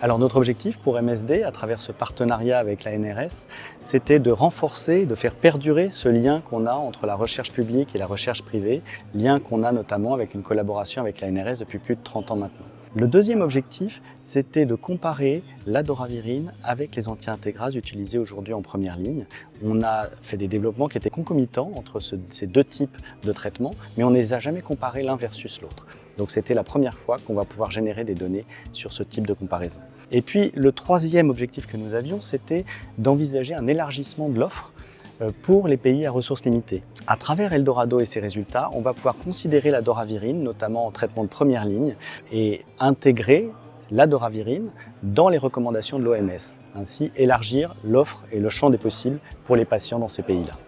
Alors notre objectif pour MSD, à travers ce partenariat avec la NRS, c'était de renforcer, de faire perdurer ce lien qu'on a entre la recherche publique et la recherche privée, lien qu'on a notamment avec une collaboration avec la NRS depuis plus de 30 ans maintenant. Le deuxième objectif, c'était de comparer la doravirine avec les anti-intégrases utilisées aujourd'hui en première ligne. On a fait des développements qui étaient concomitants entre ces deux types de traitements, mais on ne les a jamais comparés l'un versus l'autre. Donc c'était la première fois qu'on va pouvoir générer des données sur ce type de comparaison. Et puis le troisième objectif que nous avions, c'était d'envisager un élargissement de l'offre pour les pays à ressources limitées. À travers Eldorado et ses résultats, on va pouvoir considérer la doravirine, notamment en traitement de première ligne, et intégrer la doravirine dans les recommandations de l'OMS. Ainsi, élargir l'offre et le champ des possibles pour les patients dans ces pays-là.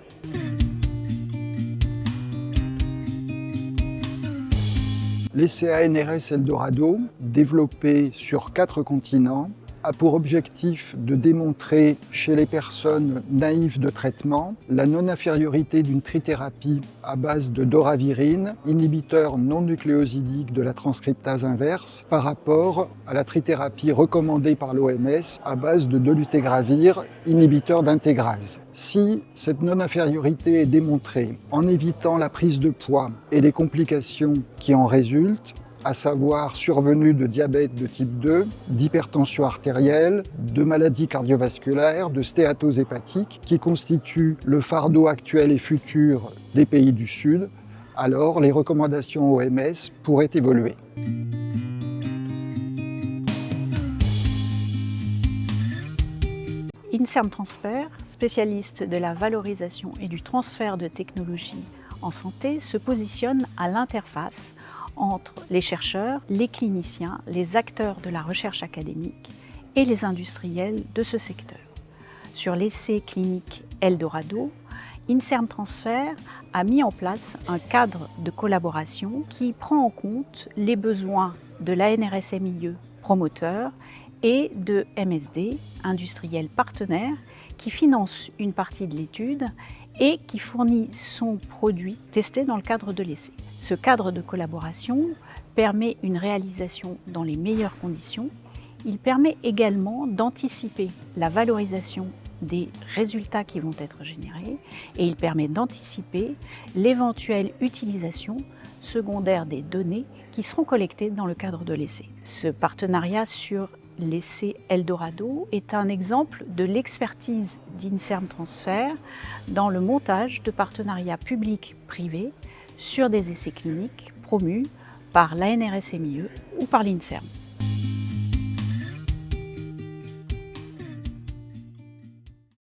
L'essai NRS Eldorado, développé sur 4 continents, a pour objectif de démontrer chez les personnes naïves de traitement la non-infériorité d'une trithérapie à base de doravirine, inhibiteur non nucléosidique de la transcriptase inverse, par rapport à la trithérapie recommandée par l'OMS à base de dolutegravir, inhibiteur d'intégrase. Si cette non-infériorité est démontrée en évitant la prise de poids et les complications qui en résultent, à savoir survenue de diabète de type 2, d'hypertension artérielle, de maladies cardiovasculaires, de stéatose hépatique, qui constituent le fardeau actuel et futur des pays du Sud, alors les recommandations OMS pourraient évoluer. Inserm Transfer, spécialiste de la valorisation et du transfert de technologies en santé, se positionne à l'interface entre les chercheurs, les cliniciens, les acteurs de la recherche académique et les industriels de ce secteur. Sur l'essai clinique Eldorado, Inserm Transfer a mis en place un cadre de collaboration qui prend en compte les besoins de l'ANRS-MIE promoteur et de MSD, industriel partenaire, qui finance une partie de l'étude et qui fournit son produit testé dans le cadre de l'essai. Ce cadre de collaboration permet une réalisation dans les meilleures conditions. Il permet également d'anticiper la valorisation des résultats qui vont être générés et il permet d'anticiper l'éventuelle utilisation secondaire des données qui seront collectées dans le cadre de l'essai. Ce partenariat sur l'essai Eldorado est un exemple de l'expertise d'Inserm Transfer dans le montage de partenariats publics-privés sur des essais cliniques promus par l'ANRS-MIE ou par l'Inserm.